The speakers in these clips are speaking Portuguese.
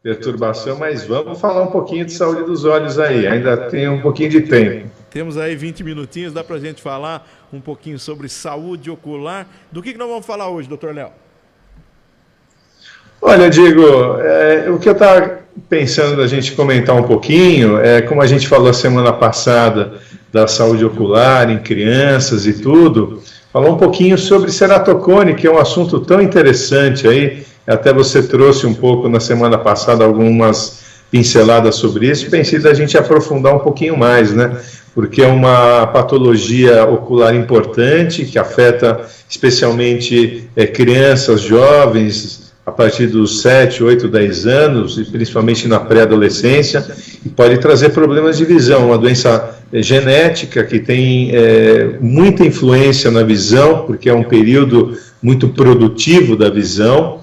perturbação, mas vamos falar um pouquinho de saúde dos olhos aí, ainda tem um pouquinho de tempo. Temos aí 20 minutinhos, dá pra gente falar um pouquinho sobre saúde ocular. Do que nós vamos falar hoje, doutor Léo? Olha, Diego, o que eu estava pensando da gente comentar um pouquinho, como a gente falou a semana passada da saúde ocular em crianças e tudo, falar um pouquinho sobre ceratocone, que é um assunto tão interessante aí, até você trouxe um pouco na semana passada algumas pinceladas sobre isso, pensei da gente aprofundar um pouquinho mais, né? Porque é uma patologia ocular importante que afeta especialmente crianças, jovens, a partir dos 7, 8, 10 anos, e principalmente na pré-adolescência, e pode trazer problemas de visão, uma doença genética que tem muita influência na visão, porque é um período muito produtivo da visão,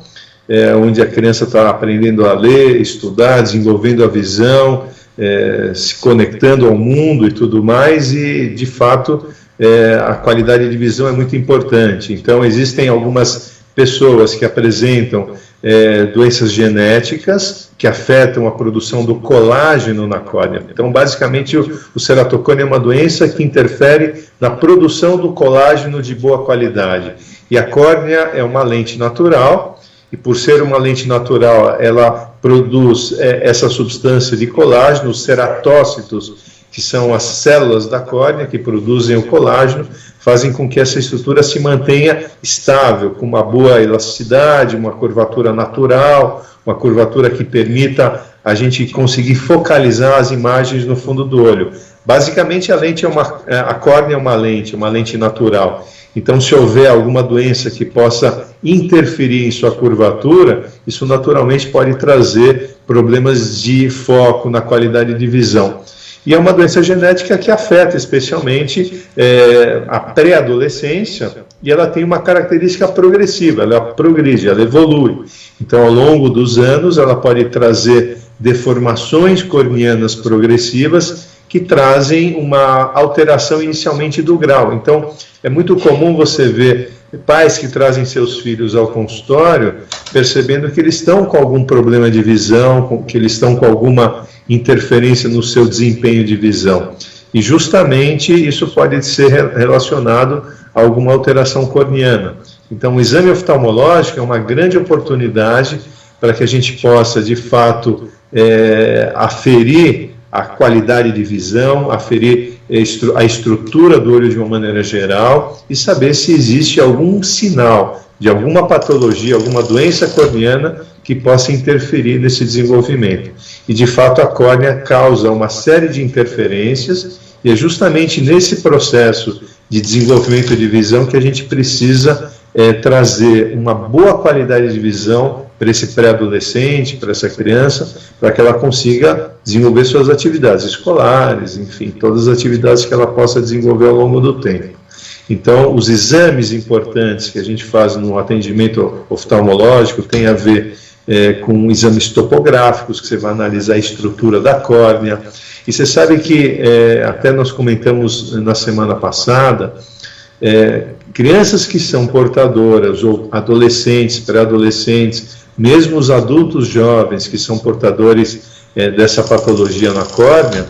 onde a criança está aprendendo a ler, estudar, desenvolvendo a visão, se conectando ao mundo e tudo mais, e de fato a qualidade de visão é muito importante. Então existem algumas pessoas que apresentam doenças genéticas que afetam a produção do colágeno na córnea. Então, basicamente, o ceratocone é uma doença que interfere na produção do colágeno de boa qualidade. E a córnea é uma lente natural, e por ser uma lente natural, ela produz essa substância de colágeno, os ceratócitos, que são as células da córnea que produzem o colágeno, fazem com que essa estrutura se mantenha estável, com uma boa elasticidade, uma curvatura natural, uma curvatura que permita a gente conseguir focalizar as imagens no fundo do olho. Basicamente, a córnea é uma lente natural. Então, se houver alguma doença que possa interferir em sua curvatura, isso naturalmente pode trazer problemas de foco na qualidade de visão. E é uma doença genética que afeta especialmente a pré-adolescência, e ela tem uma característica progressiva, ela progride, ela evolui. Então, ao longo dos anos, ela pode trazer deformações corneanas progressivas que trazem uma alteração inicialmente do grau. Então, é muito comum você ver pais que trazem seus filhos ao consultório percebendo que eles estão com algum problema de visão, que eles estão com alguma interferência no seu desempenho de visão. E justamente isso pode ser relacionado a alguma alteração corneana. Então, o exame oftalmológico é uma grande oportunidade para que a gente possa, de fato, aferir a qualidade de visão, aferir a estrutura do olho de uma maneira geral e saber se existe algum sinal de alguma patologia, alguma doença corneana que possa interferir nesse desenvolvimento. E, de fato, a córnea causa uma série de interferências e é justamente nesse processo de desenvolvimento de visão que a gente precisa trazer uma boa qualidade de visão para esse pré-adolescente, para essa criança, para que ela consiga desenvolver suas atividades escolares, enfim, todas as atividades que ela possa desenvolver ao longo do tempo. Então, os exames importantes que a gente faz no atendimento oftalmológico tem a ver com exames topográficos, que você vai analisar a estrutura da córnea. E você sabe que, até nós comentamos na semana passada, crianças que são portadoras, ou adolescentes, pré-adolescentes, mesmo os adultos jovens que são portadores dessa patologia na córnea,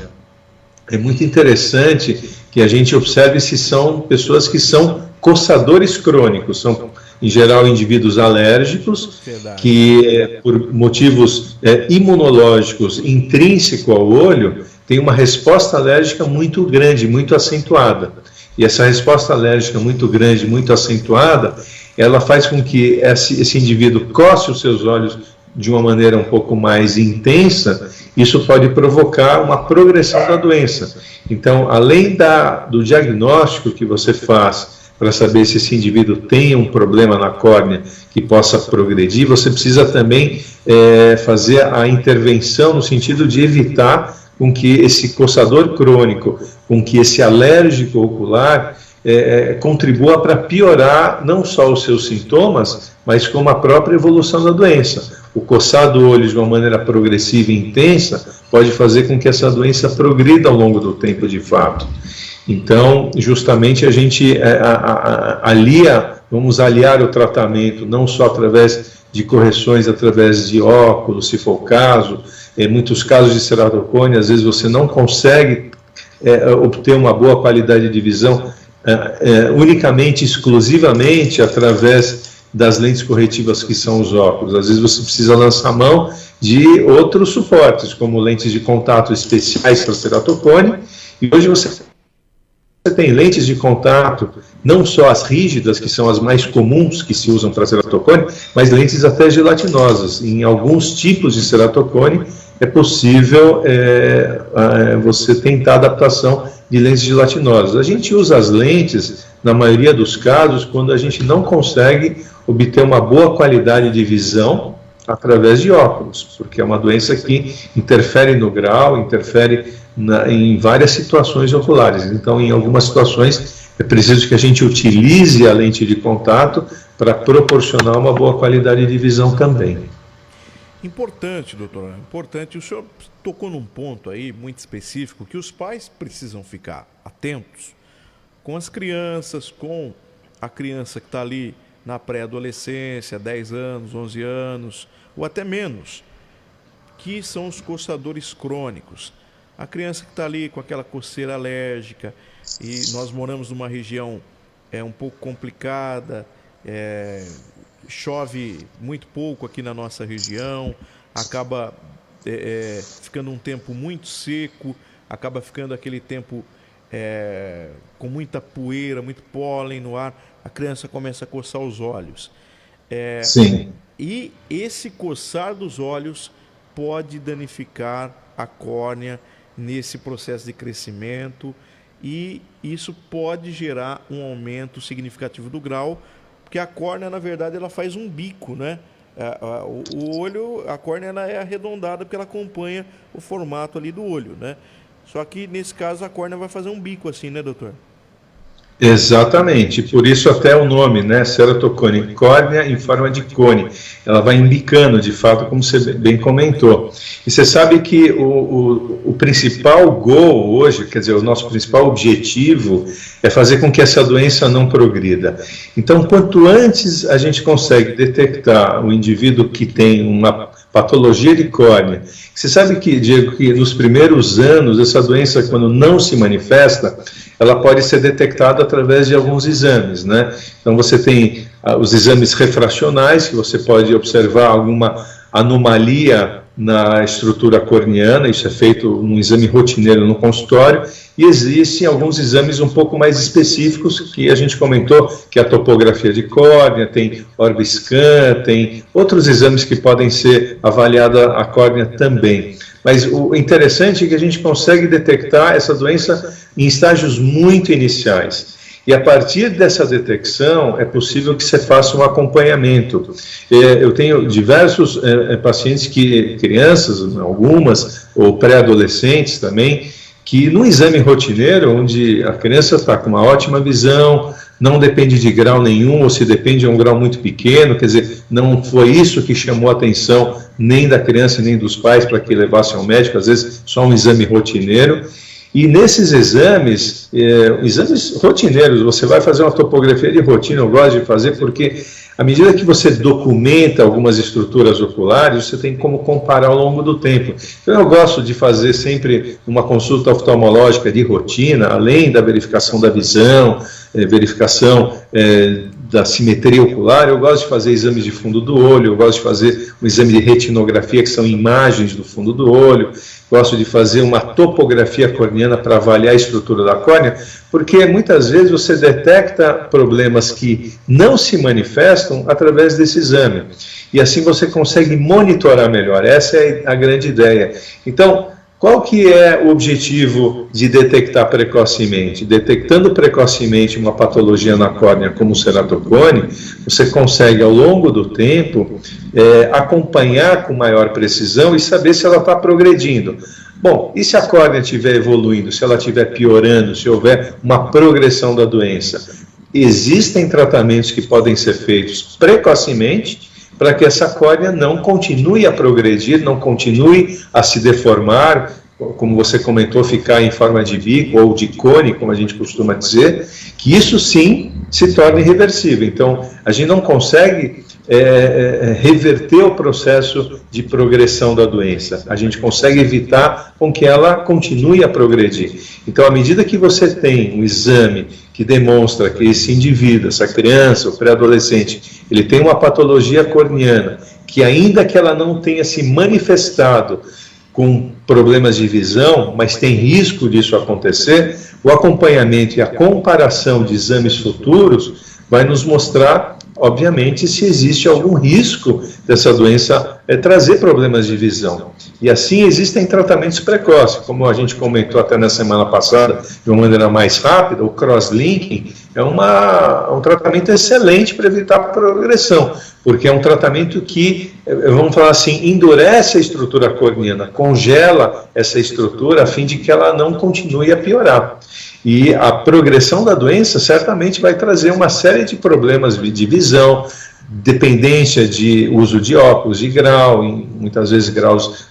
é muito interessante que a gente observe se são pessoas que são coçadores crônicos, são, em geral, indivíduos alérgicos, que por motivos imunológicos intrínsecos ao olho, têm uma resposta alérgica muito grande, muito acentuada. E essa resposta alérgica muito grande, muito acentuada, ela faz com que esse indivíduo coce os seus olhos de uma maneira um pouco mais intensa. Isso pode provocar uma progressão da doença. Então, além do diagnóstico que você faz para saber se esse indivíduo tem um problema na córnea que possa progredir, você precisa também fazer a intervenção no sentido de evitar com que esse coçador crônico, com que esse alérgico ocular contribua para piorar não só os seus sintomas, mas como a própria evolução da doença. O coçar do olho de uma maneira progressiva e intensa pode fazer com que essa doença progrida ao longo do tempo de fato. Então, justamente a gente vamos aliar o tratamento, não só através de correções através de óculos, se for o caso. Em muitos casos de ceratocone, às vezes você não consegue obter uma boa qualidade de visão unicamente, exclusivamente através das lentes corretivas que são os óculos. Às vezes você precisa lançar mão de outros suportes, como lentes de contato especiais para ceratocone, e hoje você tem lentes de contato, não só as rígidas, que são as mais comuns que se usam para ceratocone, mas lentes até gelatinosas. Em alguns tipos de ceratocone é possível você tentar a adaptação de lentes gelatinosas. A gente usa as lentes, na maioria dos casos, quando a gente não consegue obter uma boa qualidade de visão através de óculos, porque é uma doença que interfere no grau, interfere em várias situações oculares. Então, em algumas situações, é preciso que a gente utilize a lente de contato para proporcionar uma boa qualidade de visão também. Importante, doutor, importante. O senhor tocou num ponto aí muito específico que os pais precisam ficar atentos com as crianças, com a criança que está ali na pré-adolescência, 10 anos, 11 anos, ou até menos, que são os coçadores crônicos. A criança que está ali com aquela coceira alérgica, e nós moramos numa região um pouco complicada, chove muito pouco aqui na nossa região, acaba ficando um tempo muito seco, acaba ficando aquele tempo com muita poeira, muito pólen no ar, a criança começa a coçar os olhos. Sim. E esse coçar dos olhos pode danificar a córnea nesse processo de crescimento, e isso pode gerar um aumento significativo do grau, porque a córnea, na verdade, ela faz um bico, né? O olho, a córnea, ela é arredondada porque ela acompanha o formato ali do olho, né? Só que, nesse caso, a córnea vai fazer um bico assim, né, doutor? Exatamente, por isso até o nome, né, ceratocone, córnea em forma de cone, ela vai embicando de fato, como você bem comentou. E você sabe que o principal goal hoje, quer dizer, o nosso principal objetivo é fazer com que essa doença não progrida. Então, quanto antes a gente consegue detectar o indivíduo que tem uma patologia de córnea, você sabe que, Diego, que nos primeiros anos essa doença, quando não se manifesta, ela pode ser detectada através de alguns exames, né? Então você tem os exames refracionais, que você pode observar alguma anomalia na estrutura corneana, isso é feito num exame rotineiro no consultório, e existem alguns exames um pouco mais específicos que a gente comentou, que é a topografia de córnea, tem Orbiscan, tem outros exames que podem ser avaliada a córnea também. Mas o interessante é que a gente consegue detectar essa doença em estágios muito iniciais. E a partir dessa detecção é possível que você faça um acompanhamento. Eu tenho diversos pacientes, crianças, algumas, ou pré-adolescentes também, que no exame rotineiro, onde a criança está com uma ótima visão, não depende de grau nenhum, ou se depende de um grau muito pequeno, quer dizer, não foi isso que chamou a atenção nem da criança nem dos pais para que levassem ao médico, às vezes só um exame rotineiro. E nesses exames rotineiros, você vai fazer uma topografia de rotina, eu gosto de fazer porque à medida que você documenta algumas estruturas oculares, você tem como comparar ao longo do tempo. Então eu gosto de fazer sempre uma consulta oftalmológica de rotina, além da verificação da visão, verificação da simetria ocular, eu gosto de fazer exames de fundo do olho, eu gosto de fazer um exame de retinografia, que são imagens do fundo do olho, gosto de fazer uma topografia corneana para avaliar a estrutura da córnea, porque muitas vezes você detecta problemas que não se manifestam através desse exame, e assim você consegue monitorar melhor. Essa é a grande ideia. Então, qual que é o objetivo de detectar precocemente? Detectando precocemente uma patologia na córnea como o ceratocone, você consegue ao longo do tempo acompanhar com maior precisão e saber se ela está progredindo. Bom, e se a córnea estiver evoluindo, se ela estiver piorando, se houver uma progressão da doença? Existem tratamentos que podem ser feitos precocemente para que essa córnea não continue a progredir, não continue a se deformar, como você comentou, ficar em forma de bico ou de cone, como a gente costuma dizer, que isso sim se torna irreversível. Então, a gente não consegue reverter o processo de progressão da doença. A gente consegue evitar com que ela continue a progredir. Então, à medida que você tem um exame que demonstra que esse indivíduo, essa criança, o pré-adolescente, ele tem uma patologia corneana, que ainda que ela não tenha se manifestado com problemas de visão, mas tem risco disso acontecer, o acompanhamento e a comparação de exames futuros vai nos mostrar, obviamente, se existe algum risco dessa doença trazer problemas de visão. E assim existem tratamentos precoces, como a gente comentou até na semana passada, de uma maneira mais rápida, o cross-linking é um tratamento excelente para evitar a progressão, porque é um tratamento que, vamos falar assim, endurece a estrutura corneana, congela essa estrutura a fim de que ela não continue a piorar. E a progressão da doença certamente vai trazer uma série de problemas de visão, dependência de uso de óculos de grau, muitas vezes graus,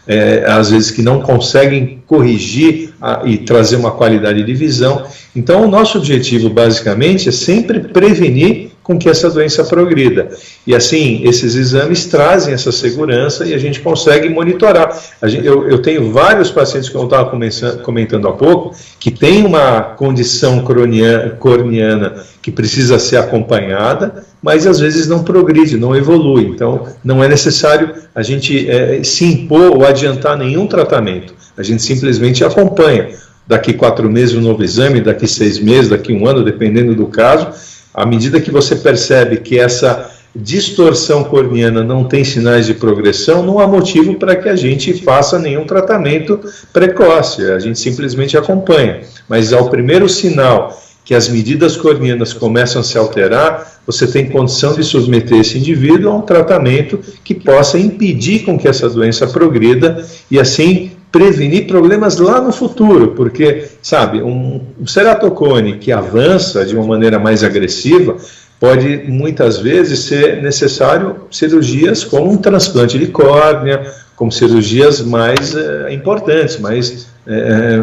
às vezes que não conseguem corrigir e trazer uma qualidade de visão. Então, o nosso objetivo, basicamente, é sempre prevenir com que essa doença progrida. E assim, esses exames trazem essa segurança e a gente consegue monitorar. Eu tenho vários pacientes, como eu estava comentando há pouco, que têm uma condição corneana que precisa ser acompanhada, mas às vezes não progride, não evolui. Então, não é necessário a gente se impor ou adiantar nenhum tratamento. A gente simplesmente acompanha. Daqui 4 meses um novo exame, daqui 6 meses, daqui 1 ano, dependendo do caso. À medida que você percebe que essa distorção corneana não tem sinais de progressão, não há motivo para que a gente faça nenhum tratamento precoce, a gente simplesmente acompanha. Mas ao primeiro sinal que as medidas corneanas começam a se alterar, você tem condição de submeter esse indivíduo a um tratamento que possa impedir com que essa doença progrida e assim prevenir problemas lá no futuro, porque, sabe, um ceratocone que avança de uma maneira mais agressiva pode muitas vezes ser necessário cirurgias como um transplante de córnea, como cirurgias mais importantes,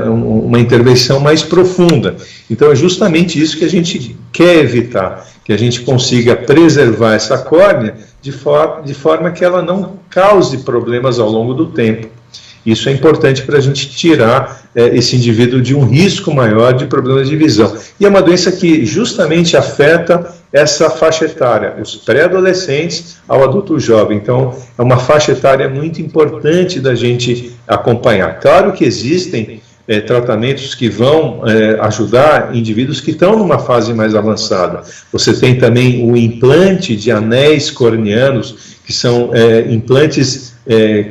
uma intervenção mais profunda. Então é justamente isso que a gente quer evitar, que a gente consiga preservar essa córnea de forma que ela não cause problemas ao longo do tempo. Isso é importante para a gente tirar esse indivíduo de um risco maior de problemas de visão. E é uma doença que justamente afeta essa faixa etária, os pré-adolescentes ao adulto jovem. Então, é uma faixa etária muito importante da gente acompanhar. Claro que existem tratamentos que vão ajudar indivíduos que estão numa fase mais avançada. Você tem também o implante de anéis corneanos, que são implantes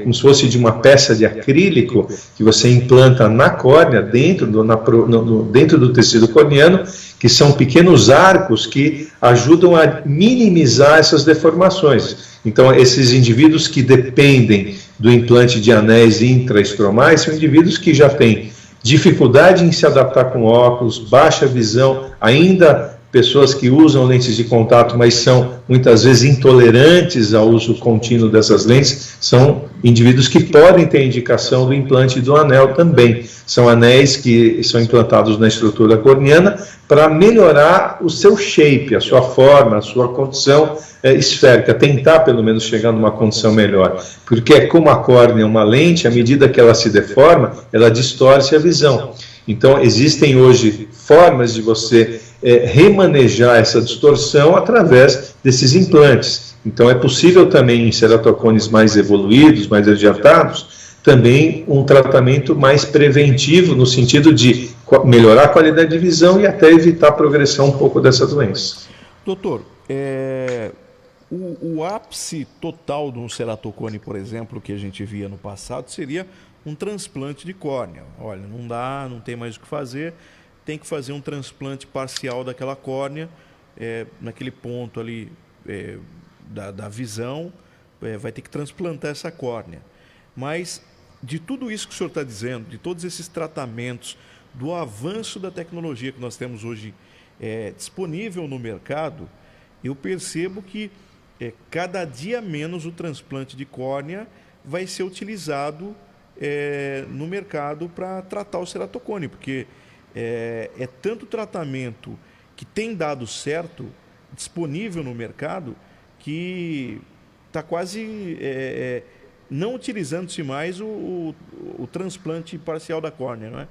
como se fosse de uma peça de acrílico, que você implanta na córnea, dentro do tecido corneano, que são pequenos arcos que ajudam a minimizar essas deformações. Então, esses indivíduos que dependem do implante de anéis intraestromais são indivíduos que já têm dificuldade em se adaptar com óculos, baixa visão, ainda pessoas que usam lentes de contato, mas são muitas vezes intolerantes ao uso contínuo dessas lentes, são indivíduos que podem ter indicação do implante do anel também. São anéis que são implantados na estrutura corneana para melhorar o seu shape, a sua forma, a sua condição esférica, tentar pelo menos chegar numa condição melhor. Porque como a córnea é uma lente, à medida que ela se deforma, ela distorce a visão. Então existem hoje formas de você remanejar essa distorção através desses implantes. Então é possível também em ceratocones mais evoluídos, mais adiantados, também um tratamento mais preventivo no sentido de melhorar a qualidade de visão e até evitar a progressão um pouco dessa doença. Doutor, o ápice total de um ceratocone, por exemplo, que a gente via no passado, seria um transplante de córnea. Olha, não dá, não tem mais o que fazer, tem que fazer um transplante parcial daquela córnea, naquele ponto ali da visão, vai ter que transplantar essa córnea. Mas de tudo isso que o senhor está dizendo, de todos esses tratamentos, do avanço da tecnologia que nós temos hoje disponível no mercado, eu percebo que cada dia menos o transplante de córnea vai ser utilizado no mercado para tratar o ceratocone, porque é tanto tratamento que tem dado certo, disponível no mercado, que está quase não utilizando-se mais o transplante parcial da córnea, não é?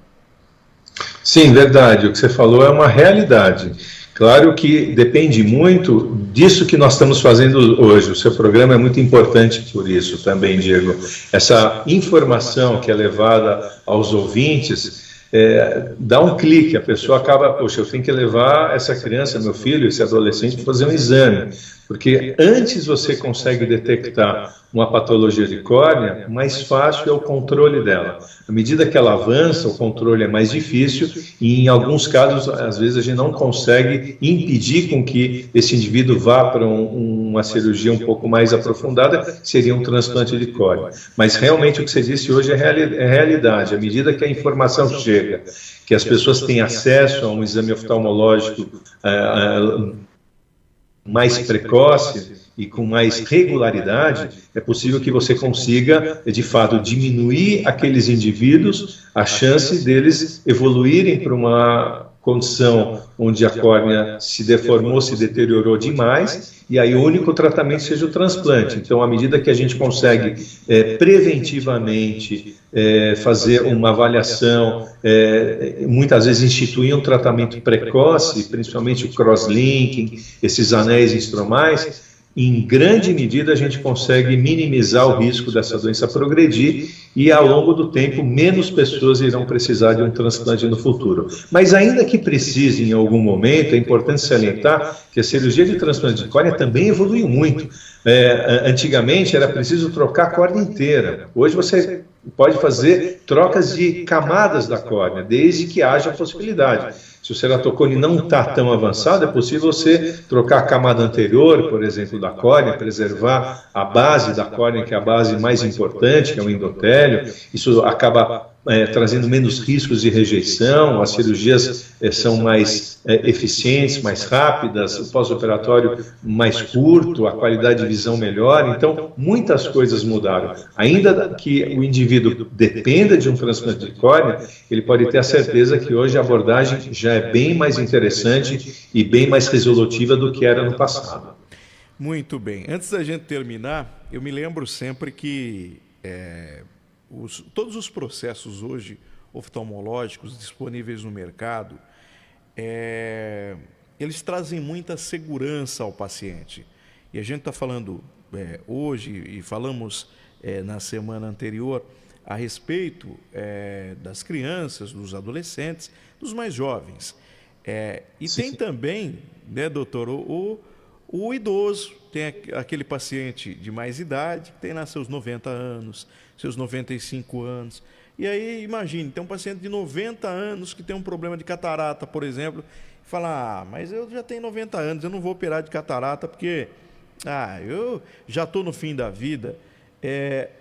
Sim, verdade. O que você falou é uma realidade. Claro que depende muito disso que nós estamos fazendo hoje. O seu programa é muito importante por isso também, Diego. Essa informação que é levada aos ouvintes dá um clique, a pessoa acaba, poxa, eu tenho que levar essa criança, meu filho, esse adolescente, para fazer um exame, porque antes você consegue detectar uma patologia de córnea, mais fácil é o controle dela. À medida que ela avança, o controle é mais difícil e, em alguns casos, às vezes a gente não consegue impedir com que esse indivíduo vá para uma cirurgia um pouco mais aprofundada, seria um transplante de córnea. Mas realmente o que você disse hoje é realidade. À medida que a informação chega, que as pessoas têm acesso a um exame oftalmológico mais precoce e com mais regularidade, é possível que você consiga, de fato, diminuir aqueles indivíduos, a chance deles evoluírem para uma condição onde a córnea se deformou, se deteriorou demais, e aí o único tratamento seja o transplante. Então, à medida que a gente consegue preventivamente fazer uma avaliação, muitas vezes instituir um tratamento precoce, principalmente o cross-linking, esses anéis estromais, em grande medida a gente consegue minimizar o risco dessa doença progredir e, ao longo do tempo, menos pessoas irão precisar de um transplante no futuro. Mas ainda que precise em algum momento, é importante salientar que a cirurgia de transplante de córnea também evoluiu muito. Antigamente era preciso trocar a córnea inteira. Hoje você pode fazer trocas de camadas da córnea, desde que haja possibilidade. Se o ceratocone não está tão avançado, é possível você trocar a camada anterior, por exemplo, da córnea, preservar a base da córnea, que é a base mais importante, que é o endotélio. Isso acaba trazendo menos riscos de rejeição, as cirurgias são mais eficientes, mais rápidas, o pós-operatório mais curto, a qualidade de visão melhor. Então, muitas coisas mudaram. Ainda que o indivíduo dependa de um transplante de córnea, ele pode ter a certeza que hoje a abordagem já é bem mais interessante e bem mais resolutiva do que era no passado. Muito bem. Antes da gente terminar, eu me lembro sempre que todos os processos hoje oftalmológicos disponíveis no mercado, eles trazem muita segurança ao paciente. E a gente está falando hoje, e falamos na semana anterior, a respeito das crianças, dos adolescentes, dos mais jovens. E sim, tem também, né, doutor, o idoso, tem aquele paciente de mais idade, que tem lá seus 90 anos, seus 95 anos. E aí, imagine, tem um paciente de 90 anos que tem um problema de catarata, por exemplo, e fala, mas eu já tenho 90 anos, eu não vou operar de catarata porque eu já estou no fim da vida.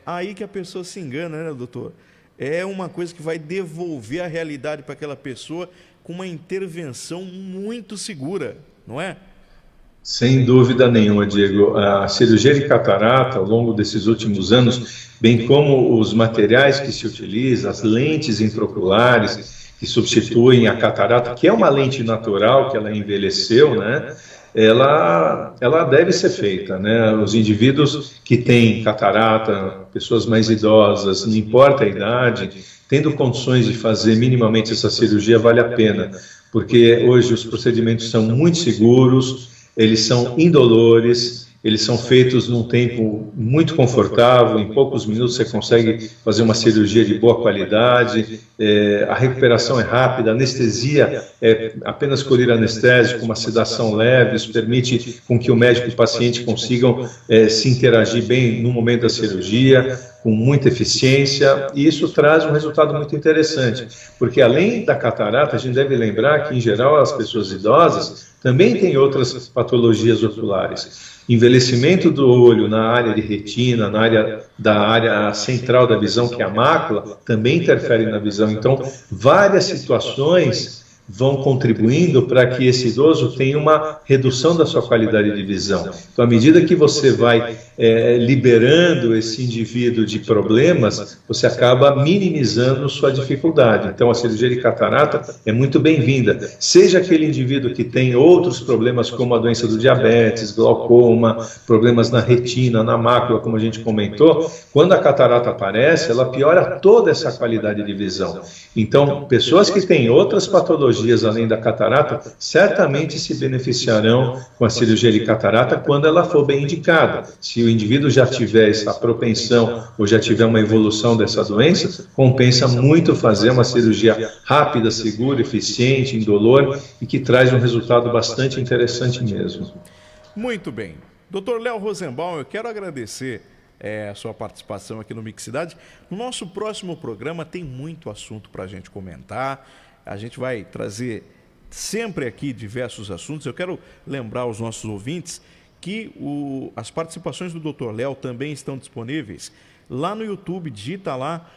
Aí que a pessoa se engana, né, doutor? É uma coisa que vai devolver a realidade para aquela pessoa com uma intervenção muito segura, não é? Sem dúvida nenhuma, Diego. A cirurgia de catarata, ao longo desses últimos anos, bem como os materiais que se utilizam, as lentes intraoculares que substituem a catarata, que é uma lente natural, que ela envelheceu, né? Ela deve ser feita, né? Os indivíduos que têm catarata, pessoas mais idosas, não importa a idade, tendo condições de fazer minimamente essa cirurgia, vale a pena, porque hoje os procedimentos são muito seguros, eles são indolores, eles são feitos num tempo muito confortável, em poucos minutos você consegue fazer uma cirurgia de boa qualidade, a recuperação é rápida, a anestesia é apenas colher anestésico, uma sedação leve, isso permite com que o médico e o paciente consigam se interagir bem no momento da cirurgia, com muita eficiência, e isso traz um resultado muito interessante, porque além da catarata, a gente deve lembrar que, em geral, as pessoas idosas também têm outras patologias oculares. Envelhecimento do olho na área de retina, da área central da visão, que é a mácula, também interfere na visão. Então, várias situações vão contribuindo para que esse idoso tenha uma redução da sua qualidade de visão. Então, à medida que você vai liberando esse indivíduo de problemas, você acaba minimizando sua dificuldade. Então, a cirurgia de catarata é muito bem-vinda. Seja aquele indivíduo que tem outros problemas, como a doença do diabetes, glaucoma, problemas na retina, na mácula, como a gente comentou, quando a catarata aparece, ela piora toda essa qualidade de visão. Então, pessoas que têm outras patologias além da catarata, certamente se beneficiarão com a cirurgia de catarata quando ela for bem indicada. Se o indivíduo já tiver essa propensão ou já tiver uma evolução dessa doença, compensa muito fazer uma cirurgia rápida, segura, eficiente, indolor e que traz um resultado bastante interessante mesmo. Muito bem. Dr. Léo Rosenbaum, eu quero agradecer a sua participação aqui no Mixidade. No nosso próximo programa tem muito assunto para a gente comentar. A gente vai trazer sempre aqui diversos assuntos. Eu quero lembrar aos nossos ouvintes que as participações do Dr. Léo também estão disponíveis lá no YouTube. Digita lá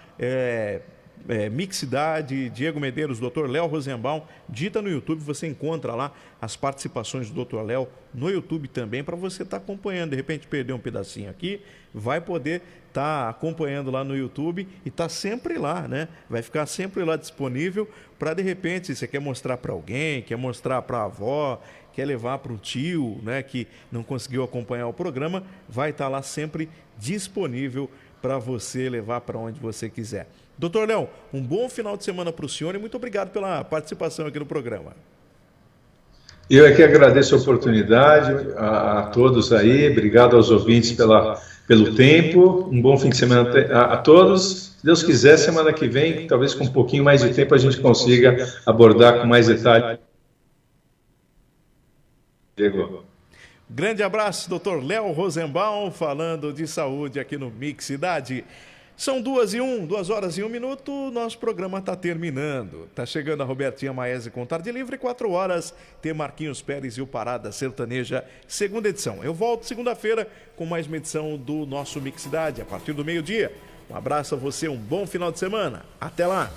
Mixidade, Diego Medeiros, Dr. Léo Rosenbaum, digita no YouTube, você encontra lá as participações do Dr. Léo no YouTube também, para você estar acompanhando. De repente perdeu um pedacinho aqui, vai poder estar acompanhando lá no YouTube e está sempre lá, né? Vai ficar sempre lá disponível para, de repente, se você quer mostrar para alguém, quer mostrar para a avó, quer levar para um tio, né, que não conseguiu acompanhar o programa, vai estar lá sempre disponível para você levar para onde você quiser. Doutor Léo, um bom final de semana para o senhor e muito obrigado pela participação aqui no programa. Eu é que agradeço a oportunidade a todos aí, obrigado aos ouvintes pelo tempo, um bom fim de semana a todos. Se Deus quiser, semana que vem, talvez com um pouquinho mais de tempo, a gente consiga abordar com mais detalhe. Diego. Grande abraço, Dr. Léo Rosenbaum, falando de saúde aqui no Mixidade. São 2 horas e 1 minuto, nosso programa está terminando. Está chegando a Robertinha Maese com Tarde Livre, 4 horas, tem Marquinhos Pérez e o Parada Sertaneja, segunda edição. Eu volto segunda-feira com mais uma edição do nosso Mixidade, a partir do meio-dia. Um abraço a você, um bom final de semana. Até lá!